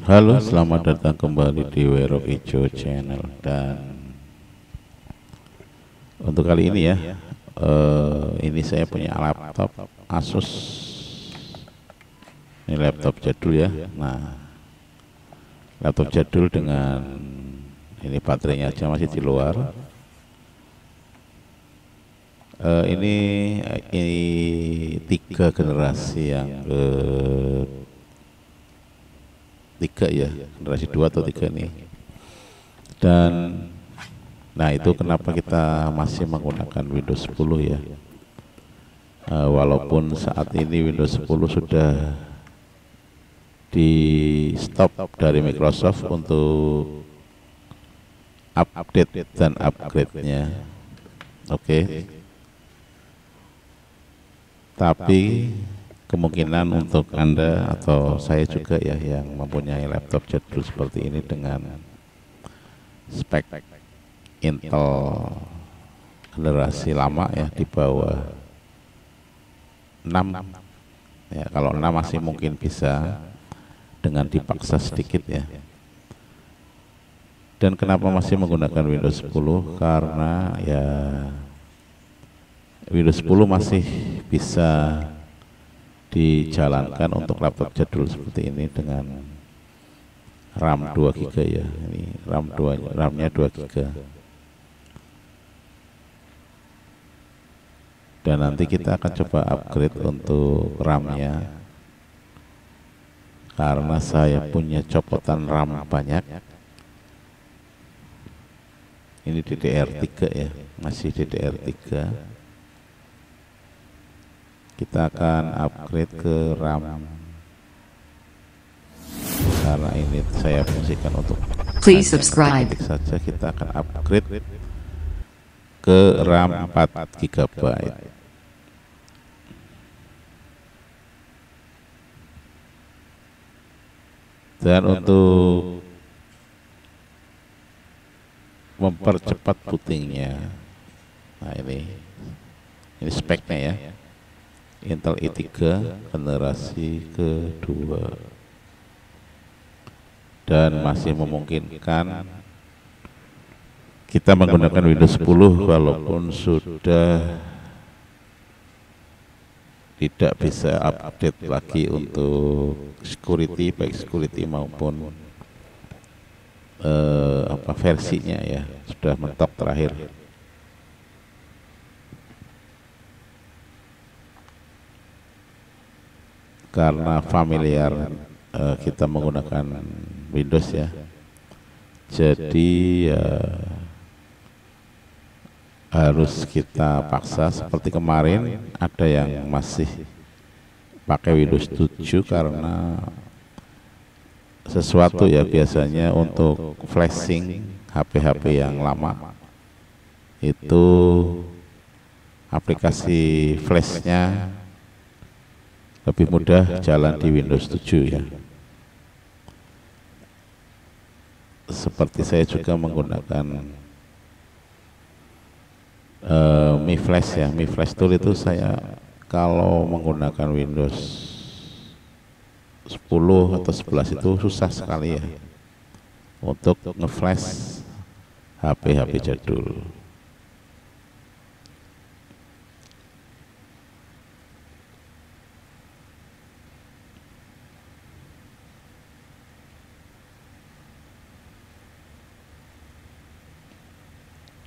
Halo, selamat datang kembali di Wero Ijo Channel. Dan untuk kali ini ya, ini saya punya laptop Asus. Ini laptop jadul ya. Nah, laptop jadul dengan ini baterainya aja masih di luar. Ini tiga generasi yang tiga ya, generasi 2 atau 3 nih. Dan nah itu kenapa kita masih menggunakan Windows 10 ya, walaupun saat ini Windows 10 sudah di stop dari Microsoft untuk update dan upgrade-nya. Oke. Tapi kemungkinan untuk Anda atau saya juga ya yang mempunyai laptop jadul seperti ini dengan spek Intel generasi lama ya, di bawah 6 ya, kalau 6 masih mungkin bisa dengan dipaksa sedikit ya. Dan kenapa masih menggunakan Windows 10? Karena ya Windows 10 masih bisa dijalankan untuk laptop jadul seperti ini dengan RAM 2 GB ya. Ini RAM-nya 2 GB. Dan nanti kita akan coba upgrade untuk RAM-nya, karena saya punya copotan RAM banyak. Ini DDR3 ya, masih DDR3. Kita akan upgrade ke RAM, karena ini saya fungsikan untuk Please subscribe. saja. Kita akan upgrade ke RAM 4 GB. Dan untuk mempercepat bootingnya, nah ini speknya ya, Intel i3 generasi kedua, dan masih memungkinkan kita menggunakan Windows 10 walaupun sudah tidak bisa update lagi untuk security, baik security maupun versinya ya, sudah mentok terakhir. Karena familiar kita menggunakan Windows ya, jadi harus kita paksa. Seperti kemarin ada yang masih pakai Windows 7 karena sesuatu ya, biasanya untuk flashing HP-HP yang lama itu aplikasi flashnya lebih mudah jalan di Windows 7 ya. Seperti saya juga menggunakan Mi Flash ya, Mi Flash Tool itu saya kalau menggunakan Windows 10 atau 11 itu susah sekali ya untuk nge-flash HP-HP jadul.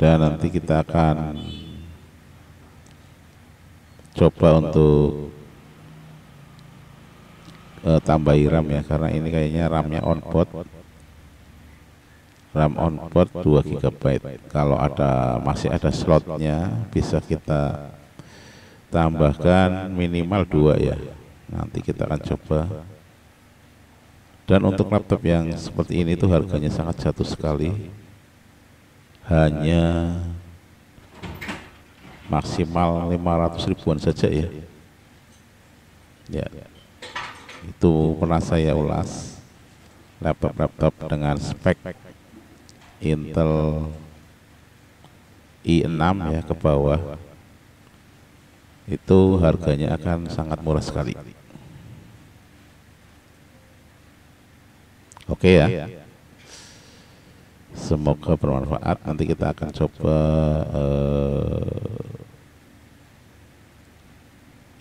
Dan nanti kita akan coba untuk tambahi RAM ya, karena ini kayaknya RAM-nya onboard, RAM onboard 2 GB. Kalau masih ada slotnya, bisa kita tambahkan minimal 2 ya. Nanti kita akan coba. Dan untuk laptop yang seperti ini tuh harganya sangat jatuh sekali, hanya maksimal 500 ribuan saja ya. Ya, itu pernah saya ulas, laptop dengan spek Intel i6 ya ke bawah, itu harganya akan sangat murah sekali. Oke ya. Semoga bermanfaat. Nanti kita akan coba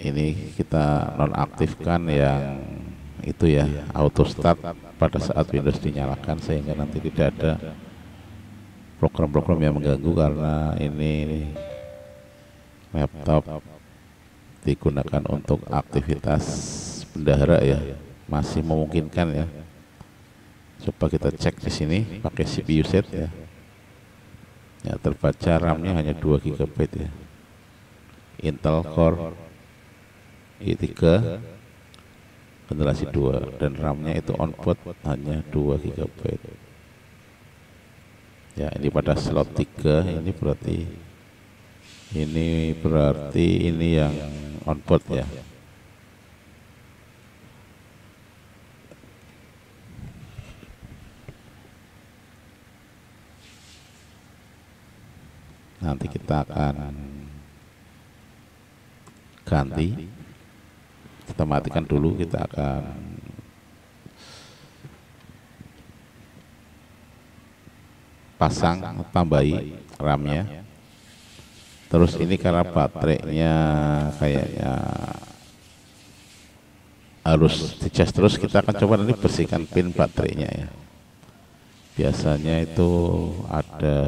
ini kita nonaktifkan yang itu ya, auto start pada saat Windows dinyalakan, sehingga nanti tidak ada program-program yang mengganggu, karena ini laptop digunakan untuk aktivitas bendahara ya, masih memungkinkan ya. Coba kita cek di sini pakai CPU set ya. Ya, terbaca RAM-nya hanya 2 GB ya. Intel Core i3 generasi 2 dan RAM-nya itu onboard hanya 2 GB. Ya, ini pada slot 3, ini berarti ini yang onboard ya. Nanti kita akan ganti, kita matikan dulu, kita akan pasang, tambahi RAM-nya. Terus ini karena baterainya kayaknya harus dicas terus, kita akan coba nanti bersihkan pin baterainya ya. Biasanya itu ada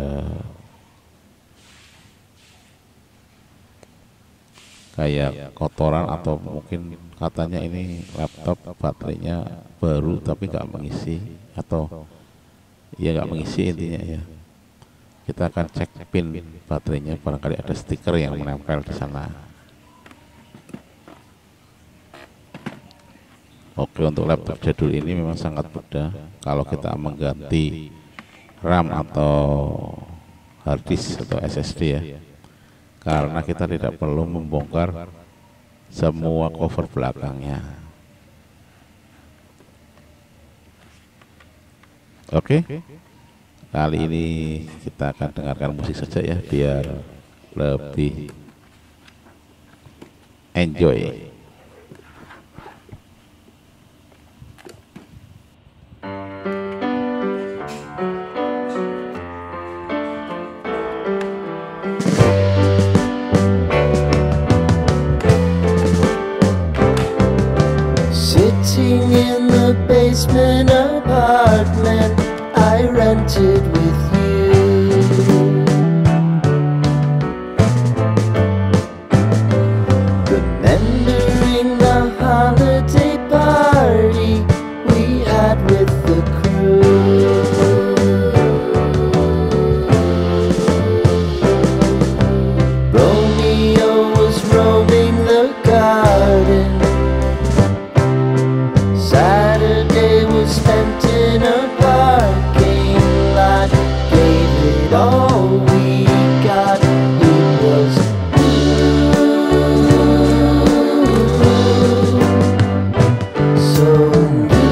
kayak kotoran, atau mungkin katanya ini laptop baterainya baru tapi nggak mengisi, atau ya nggak mengisi intinya ya. Kita akan cek pin baterainya, barangkali ada stiker yang menempel di sana. Oke, untuk laptop jadul ini memang sangat mudah kalau kita mengganti RAM atau hard disk atau SSD ya, karena kita tidak perlu membongkar semua cover belakangnya. Oke, kali ini kita akan dengarkan musik saja ya, biar lebih enjoy. Sitting in the basement apartment I rented with you, remembering the holiday party we had with the crew. Romeo was roaming the garden, Saturday was spent in a parking lot. Gave it all we got. It was so new.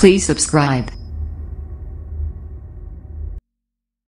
Please subscribe.